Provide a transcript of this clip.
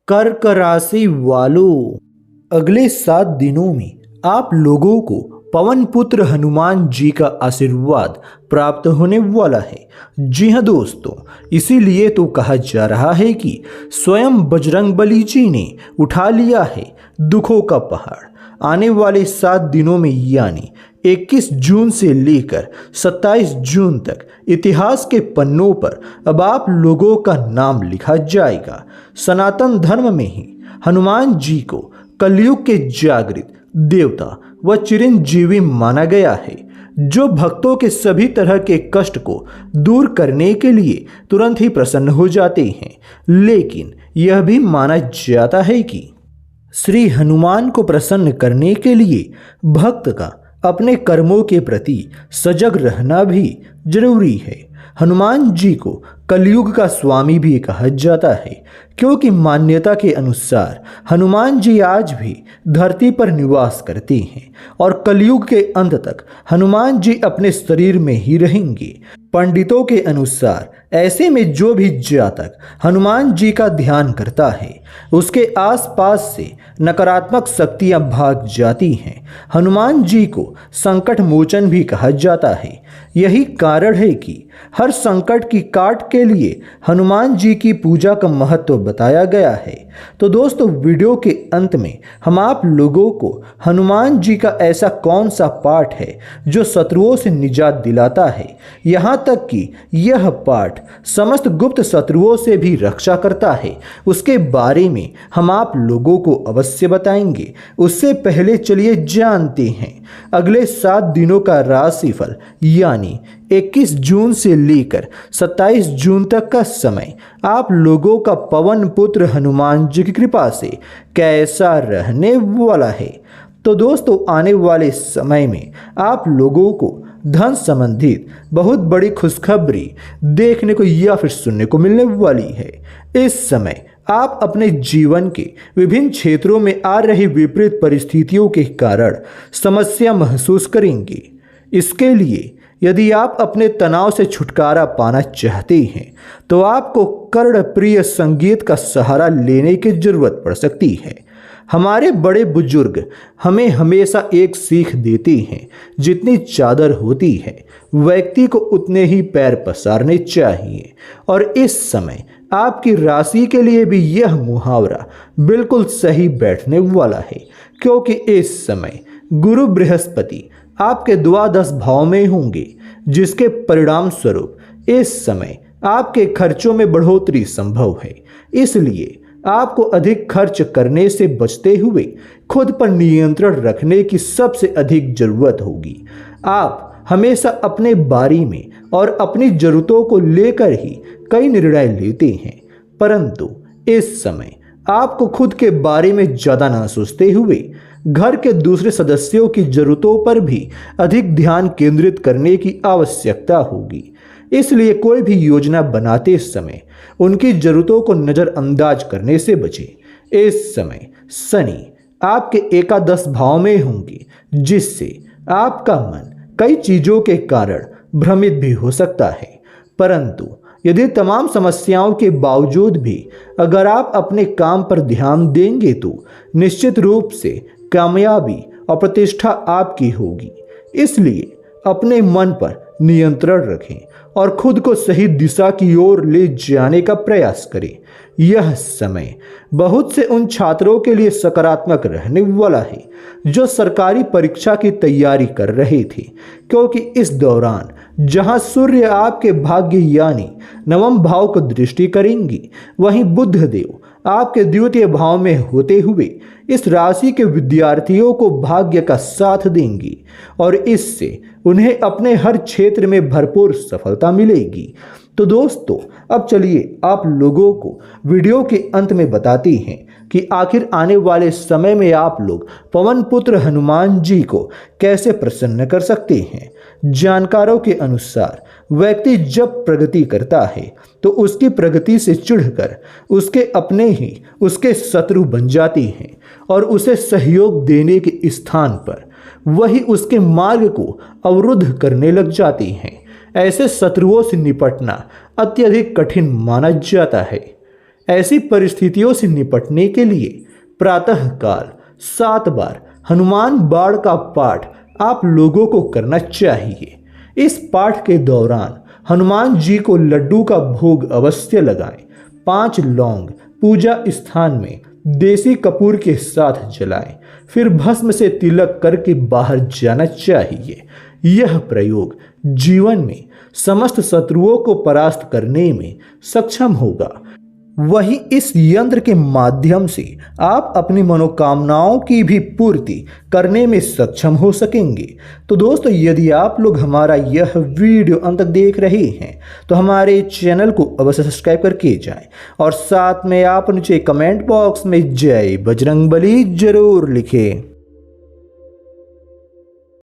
कर्क राशि वालों, अगले 7 दिनों में आप लोगों को पवन पुत्र हनुमान जी का आशीर्वाद प्राप्त होने वाला है। जी हाँ दोस्तों, इसीलिए तो कहा जा रहा है कि स्वयं बजरंगबली जी ने उठा लिया है दुखों का पहाड़। आने वाले 7 दिनों में यानी 21 जून से लेकर 27 जून तक इतिहास के पन्नों पर अब आप लोगों का नाम लिखा जाएगा। सनातन धर्म में ही हनुमान जी को कलयुग के जागृत देवता व चिरंजीवी माना गया है, जो भक्तों के सभी तरह के कष्ट को दूर करने के लिए तुरंत ही प्रसन्न हो जाते हैं। लेकिन यह भी माना जाता है कि श्री हनुमान को प्रसन्न करने के लिए भक्त का अपने कर्मों के प्रति सजग रहना भी जरूरी है। हनुमान जी को कलयुग का स्वामी भी कहा जाता है, क्योंकि मान्यता के अनुसार हनुमान जी आज भी धरती पर निवास करते हैं और कलयुग के अंत तक हनुमान जी अपने शरीर में ही रहेंगे। पंडितों के अनुसार ऐसे में जो भी जातक हनुमान जी का ध्यान करता है, उसके आसपास से नकारात्मक शक्तियां भाग जाती हैं। हनुमान जी को संकट मोचन भी कहा जाता है। यही कारण है कि हर संकट की काट के लिए हनुमान जी की पूजा का महत्व बताया गया है। तो दोस्तों, वीडियो के अंत में हम आप लोगों को हनुमान जी का ऐसा कौन सा पाठ है जो शत्रुओं से निजात दिलाता है, यहाँ तक कि यह पाठ समस्त गुप्त शत्रुओं से भी रक्षा करता है, उसके बारे में हम आप लोगों को अवश्य बताएंगे। उससे पहले चलिए जानते हैं अगले 7 दिनों का राशिफल, यानी 21 जून से लेकर 27 जून तक का समय आप लोगों का पवन पुत्र हनुमान जी की कृपा से कैसा रहने वाला है। तो दोस्तों, आने वाले समय में आप लोगों को धन संबंधित बहुत बड़ी खुशखबरी देखने को या फिर सुनने को मिलने वाली है। इस समय आप अपने जीवन के विभिन्न क्षेत्रों में आ रही विपरीत परिस्थितियों के कारण समस्या महसूस करेंगे। इसके लिए यदि आप अपने तनाव से छुटकारा पाना चाहते हैं तो आपको कर्णप्रिय संगीत का सहारा लेने की जरूरत पड़ सकती है। हमारे बड़े बुजुर्ग हमें हमेशा एक सीख देते हैं, जितनी चादर होती है व्यक्ति को उतने ही पैर पसारने चाहिए। और इस समय आपकी राशि के लिए भी यह मुहावरा बिल्कुल सही बैठने वाला है, क्योंकि इस समय गुरु बृहस्पति आपके द्वादश भाव में होंगे, जिसके परिणाम स्वरूप इस समय आपके खर्चों में बढ़ोतरी संभव है। इसलिए आपको अधिक खर्च करने से बचते हुए खुद पर नियंत्रण रखने की सबसे अधिक जरूरत होगी। आप हमेशा अपने बारे में और अपनी जरूरतों को लेकर ही कई निर्णय लेते हैं, परंतु इस समय आपको खुद के बारे में ज़्यादा ना सोचते हुए घर के दूसरे सदस्यों की जरूरतों पर भी अधिक ध्यान केंद्रित करने की आवश्यकता होगी। इसलिए कोई भी योजना बनाते समय उनकी जरूरतों को नज़रअंदाज करने से बचें। इस समय शनि आपके एकादश भाव में होंगे, जिससे आपका मन कई चीज़ों के कारण भ्रमित भी हो सकता है। परंतु यदि तमाम समस्याओं के बावजूद भी अगर आप अपने काम पर ध्यान देंगे तो निश्चित रूप से कामयाबी और प्रतिष्ठा आपकी होगी। इसलिए अपने मन पर नियंत्रण रखें और खुद को सही दिशा की ओर ले जाने का प्रयास करें। यह समय बहुत से उन छात्रों के लिए सकारात्मक रहने वाला है जो सरकारी परीक्षा की तैयारी कर रहे थे, क्योंकि इस दौरान जहां सूर्य आपके भाग्य यानी नवम भाव को दृष्टि करेंगी, वहीं बुध देव आपके द्वितीय भाव में होते हुए इस राशि के विद्यार्थियों को भाग्य का साथ देंगी और इससे उन्हें अपने हर क्षेत्र में भरपूर सफलता मिलेगी। तो दोस्तों, अब चलिए आप लोगों को वीडियो के अंत में बताते हैं कि आखिर आने वाले समय में आप लोग पवन पुत्र हनुमान जी को कैसे प्रसन्न कर सकते हैं। जानकारों के अनुसार व्यक्ति जब प्रगति करता है तो उसकी प्रगति से चिढ़कर उसके अपने ही उसके शत्रु बन जाते हैं और उसे सहयोग देने के स्थान पर वही उसके मार्ग को अवरुद्ध करने लग जाते हैं। ऐसे शत्रुओं से निपटना अत्यधिक कठिन माना जाता है। ऐसी परिस्थितियों से निपटने के लिए प्रातःकाल 7 बार हनुमान बाण का पाठ आप लोगों को करना चाहिए। इस पाठ के दौरान हनुमान जी को लड्डू का भोग अवश्य लगाएं। 5 लौंग पूजा स्थान में देसी कपूर के साथ जलाएं, फिर भस्म से तिलक करके बाहर जाना चाहिए। यह प्रयोग जीवन में समस्त शत्रुओं को परास्त करने में सक्षम होगा। वहीं इस यंत्र के माध्यम से आप अपनी मनोकामनाओं की भी पूर्ति करने में सक्षम हो सकेंगे। तो दोस्तों, यदि आप लोग हमारा यह वीडियो अंत तक देख रहे हैं तो हमारे चैनल को अवश्य सब्सक्राइब करके जाएं और साथ में आप नीचे कमेंट बॉक्स में जय बजरंगबली जरूर लिखें।